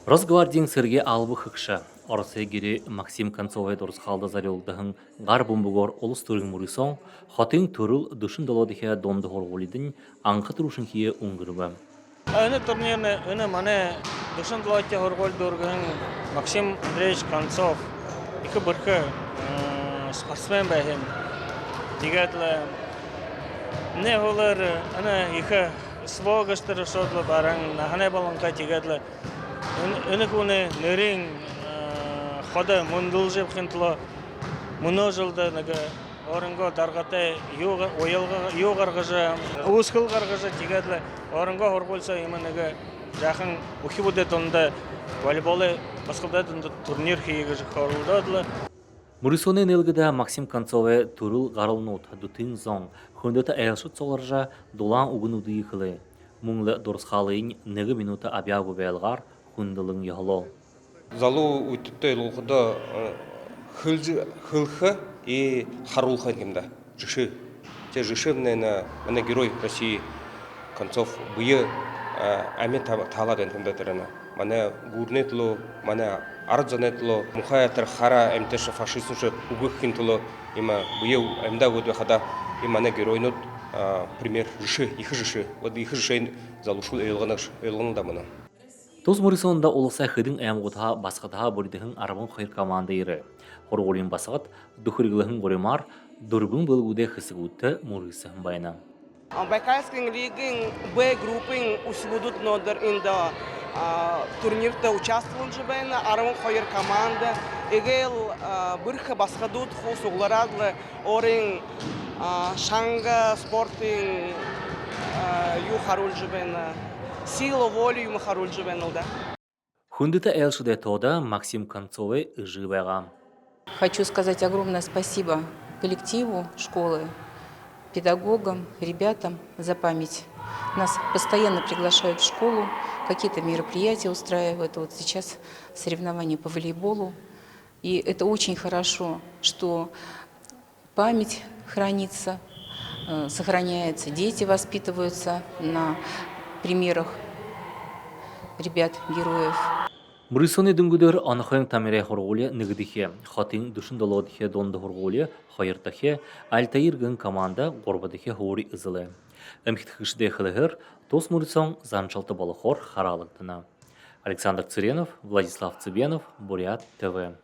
Росгвардиян Сергей Албыхыкша, Орсегири Максим Концовой дурсхалда зарелдахын гар бомбугор улус төрийн мөрөсөн хотын төрөл душин долодихе донды хоргулидин анхат рушин хие унгырба. Öne турнирне öne mane duşun dolotya horgol durgun Максим Андреевич Концов iki бирхе спортсмен бэхэн. Дигатле не холер ана их свогастер шодло баран нахане баланка дигатле öne куне нэрин хода мундулжеп хинтло муножылда нага орынго даргатай югаргыжа ускыл гаргыжа дигатле орынго хорголса иманага жакын ухибуде тонда волейболы баскалда турнир хийгэж хорулдадлы. Мөрөсөне нэлгэдэ Максим Концовой төрөл гаралнут дутын зон хөндөтө аялшыт соларжа дулан угынуды йыхылы. Мунлы дурсхалыйн 1 минута абягу бэлгар хүндылын яхло. Залу үтүттө илгуда хылха и харулха гэмда. Жиши. Те жишевнена мана герой России Концов бые ами тала дентенде терена. Мана гурнетло, мана арзанетло, мухаятар хара эмтеша фашистнуше угыхинтло има бие эмда году хада и мана геройнот пример жиши, их жиши. Вот их жишин залушул элганда мана. Тос мөрөсөнда улуса хыдын аямгутха баскатха бурдыхын арбын хайр команда ире. Хорголин басгат духыргылыхын горемар дургун бөлгүдө хысыгутты мөрөсө байна. Байкальская лига Б группы усведут нодер инда турнирда участвовал же байна арбын хайр команда эгел бирха баскадут хусугларадлы орин шанга спортин ю харул же байна. Сила воли ему харул же байна да. Хүндөтө аялшыда тода Максим Концовой живега. Хочу сказать огромное спасибо коллективу школы, педагогам, ребятам за память. Нас постоянно приглашают в школу, какие-то мероприятия устраивают. Вот сейчас соревнования по волейболу. И это очень хорошо, что память хранится, сохраняется, дети воспитываются на примерах ребят-героев. Мөрөсөне дүнгүдөр анахын тамире хорголе нигдихе, хатын душин долодихе донды хорголе, хайыртахе, альтаиргын команда горбадихе хори ызылы. Эмхтхышде хылыгыр, тос мөрөсөн занчалты балахор харалыктына. Александр Цыренов, Владислав Цыбенов, Бурят ТВ.